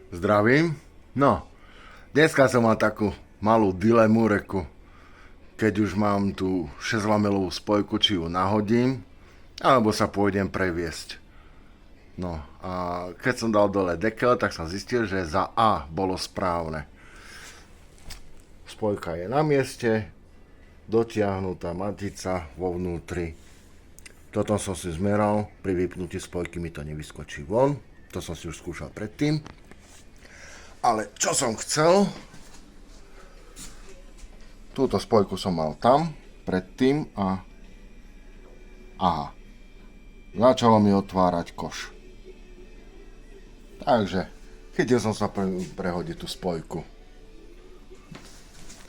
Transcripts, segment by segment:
Zdravím. No, dneska som mal takú malú dilemu, reku, keď už mám tú 6-lamelovú spojku, či ju nahodím, alebo sa pôjdem previesť. No a keď som dal dole dekel, tak som zistil, že za A bolo správne. Spojka je na mieste, dotiahnutá matica vo vnútri. Toto som si zmeral, pri vypnutí spojky mi to nevyskočí von, to som si už skúšal predtým. Ale čo som chcel, túto spojku som mal tam, predtým a aha, začalo mi otvárať koš. Takže, chytil som sa prehodiť tú spojku.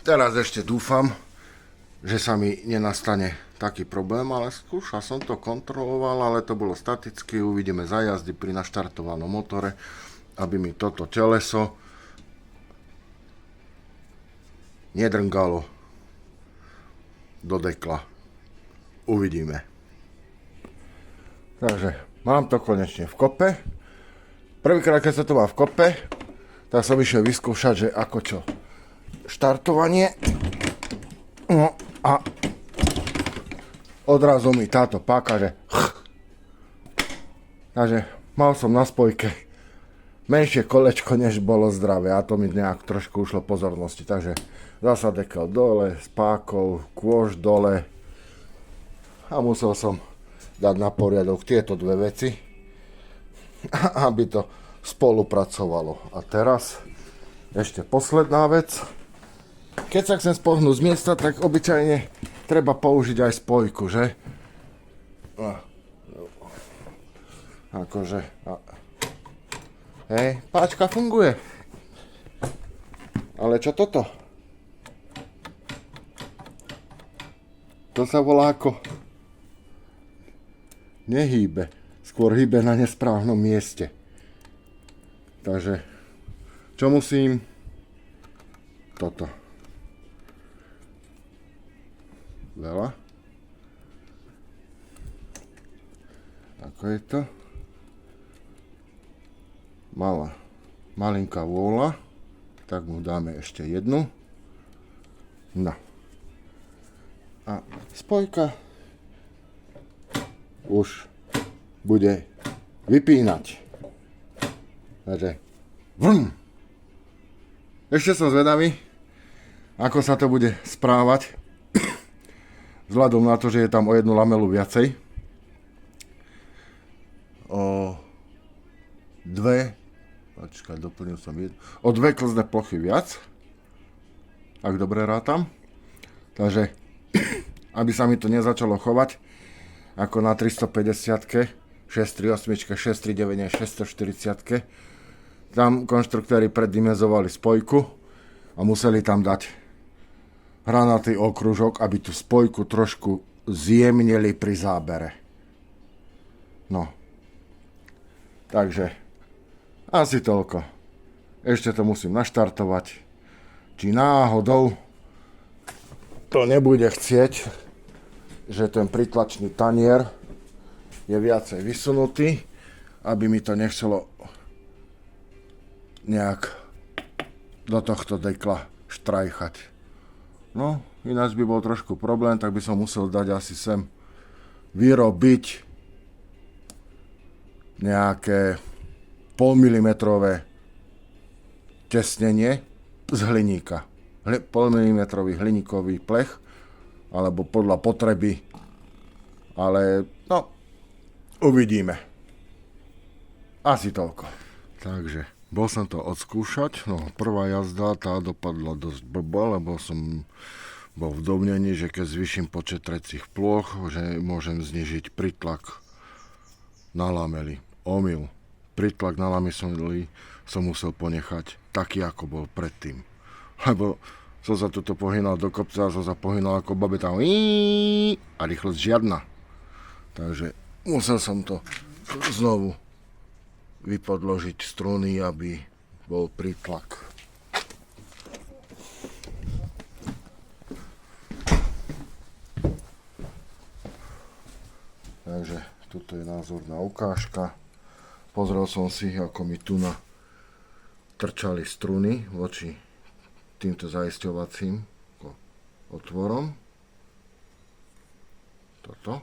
Teraz ešte dúfam, že sa mi nenastane taký problém, ale skúšal som to, kontroloval, ale to bolo staticky, uvidíme za jazdy pri naštartovanom motore, aby mi toto teleso nedrngalo do dekla. Uvidíme. Takže mám to konečne v kope. Prvýkrát, keď sa to má v kope, tak som išiel vyskúšať, že ako čo. Štartovanie. No a odrazu mi táto páka, že takže mal som na spojke menšie kolečko, než bolo zdravé a to mi nejak trošku ušlo pozornosti. Takže zasa dekel dole, s pákou, kôž dole a musel som dať na poriadok tieto dve veci, aby to spolupracovalo. A teraz ešte posledná vec. Keď sa chcem spohnúť z miesta, tak obyčajne treba použiť aj spojku, že? Akože... Hej, páčka funguje. Ale čo toto? To sa volá ako... Nehýbe. Skôr hýbe na nesprávnom mieste. Takže... Čo musím? Toto. Veľa. Ako je to? Malinká vôľa, tak mu dáme ešte jednu. No. A spojka už bude vypínať. Takže vrum. Ešte som zvedavý, ako sa to bude správať, vzhľadom na to, že je tam o jednu lamelu viacej. Doplnil som jednu. O dve klzné plochy viac, ak dobre rátam. Takže, aby sa mi to nezačalo chovať, ako na 350-ke, 638, 639, 640-ke, tam konštruktéri preddimenzovali spojku a museli tam dať hranatý okružok, aby tú spojku trošku zjemnili pri zábere. No. Takže asi toľko. Ešte to musím naštartovať. Či náhodou to nebude chcieť, že ten pritlačný tanier je viacej vysunutý, aby mi to nechcelo nejak do tohto dekla štrajchať. No, ináč by bol trošku problém, tak by som musel dať asi sem vyrobiť nejaké polmilimetrové tesnenie z hliníka. Polmilimetrový hliníkový plech, alebo podľa potreby. Ale, no, uvidíme. Asi toľko. Takže, bol som to odskúšať. No, prvá jazda, tá dopadla dosť blbo, lebo som bol v domnení, že keď zvýšim počet trecích plôch, že môžem znižiť pritlak na lamely. Omyl. Pritlak na lamely som musel ponechať taký, ako bol predtým. Lebo som sa tuto pohynal do kopca, som sa pohynal ako babeta a rýchlosť žiadna. Takže musel som to znovu vypodložiť struny, aby bol pritlak. Takže tuto je názorná ukážka. Pozrel som si, ako mi tu trčali struny voči týmto zaisťovacím otvorom. Toto.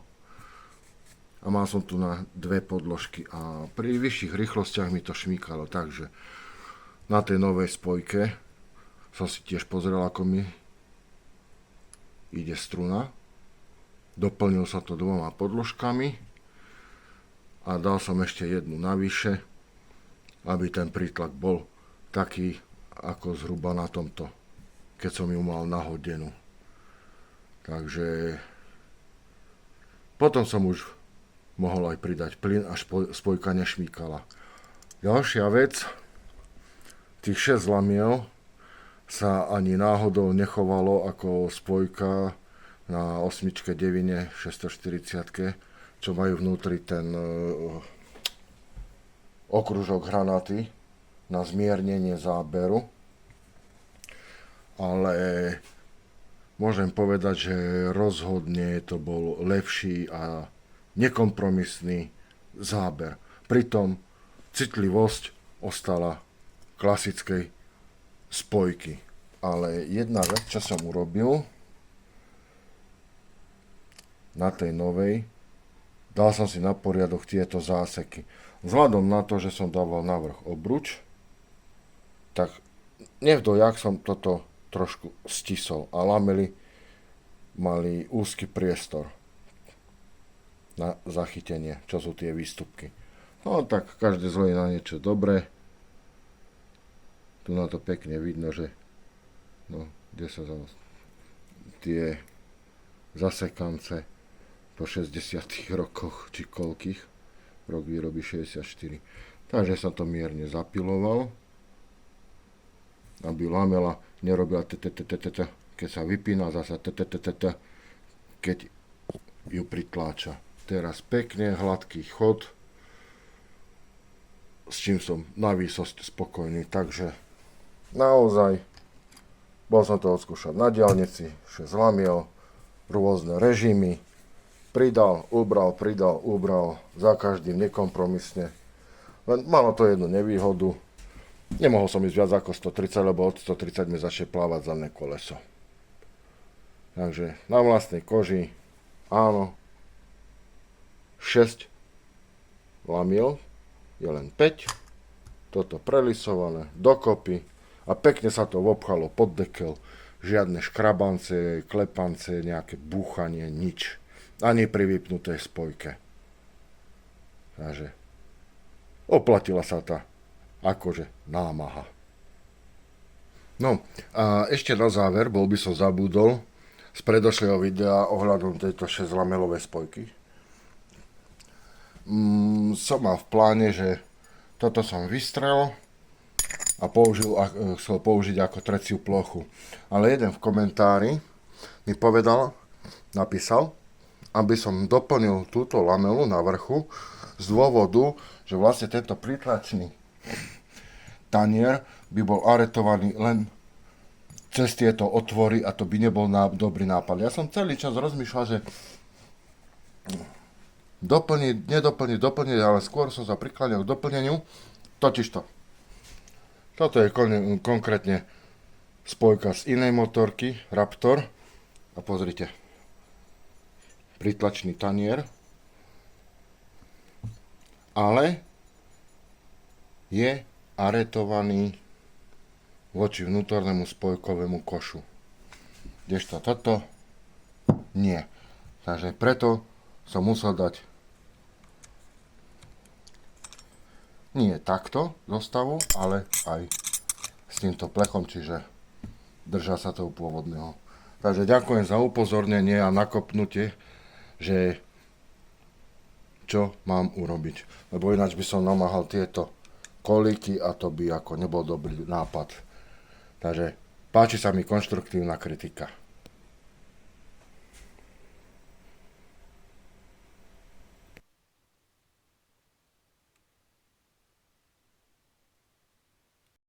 A mal som tu na dve podložky a pri vyšších rýchlostiach mi to šmýkalo, takže na tej novej spojke som si tiež pozrel, ako mi ide struna. Doplnil som to dvoma podložkami a dal som ešte jednu navyše, aby ten prítlak bol taký ako zhruba na tomto, keď som ju mal nahodenú. Takže potom som už mohol aj pridať plyn a spojka nešmýkala. Ďalšia vec, tých 6 lamiel sa ani náhodou nechovalo ako spojka na 8, 9, 640, čo majú vnútri ten okružok hranaty na zmiernenie záberu. Ale môžem povedať, že rozhodne to bol lepší a nekompromisný záber. Pritom citlivosť ostala klasickej spojky. Ale jedna vec, čo som urobil na tej novej, dal som si na poriadok tieto záseky. Vzhľadom na to, že som dával navrch obruč, tak nevdojak som toto trošku stisol a lamely mali úzky priestor na zachytenie, čo sú tie výstupky. No tak každé zlo je na niečo dobré. Tu na to pekne vidno, že kde sa tie zasekance po 60 rokoch, či koľkých, rok výroby 64. Takže som to mierne zapiloval, aby lamela nerobila keď sa vypína, zasa keď ju pritláča. Teraz pekne hladký chod, s čím som na výsosť spokojný. Takže naozaj bol som to odskúšať na diaľnici, 6 lamiel, rôzne režimy, pridal, ubral, za každým nekompromisne. Len malo to jednu nevýhodu. Nemohol som ísť viac ako 130, lebo od 130 mi začne plávať zadné koleso. Takže na vlastnej koži, áno, 6 lamiel, je len 5, toto prelisované, dokopy a pekne sa to obchalo pod dekel. Žiadne škrabance, klepance, nejaké búchanie, nič. Ani pri vypnutej spojke. Takže oplatila sa tá akože námaha. No a ešte na záver, bol by som zabudol z predošlého videa ohľadom tejto 6-lamelovej spojky. Som mal v pláne, že toto som vystrel a chcel použiť ako treciu plochu. Ale jeden v komentári mi napísal, aby som doplnil túto lamelu na vrchu z dôvodu, že vlastne tento pritlačný tanier by bol aretovaný len cez tieto otvory a to by nebol dobrý nápad. Ja som celý čas rozmýšľal, že nedoplniť, ale skôr som sa prikláňal k doplneniu. Totižto. Toto je konkrétne spojka z inej motorky, Raptor. A pozrite. Pritlačný tanier. Ale je aretovaný voči vnútornému spojkovému košu. Kdežto toto nie. Takže preto som musel dať nie takto zostavu, ale aj s týmto plechom, čiže drža sa toho pôvodného. Takže ďakujem za upozornenie a nakopnutie, že čo mám urobiť. Lebo ináč by som namáhal tieto kolíky a to by ako nebol dobrý nápad. Takže páči sa mi konštruktívna kritika.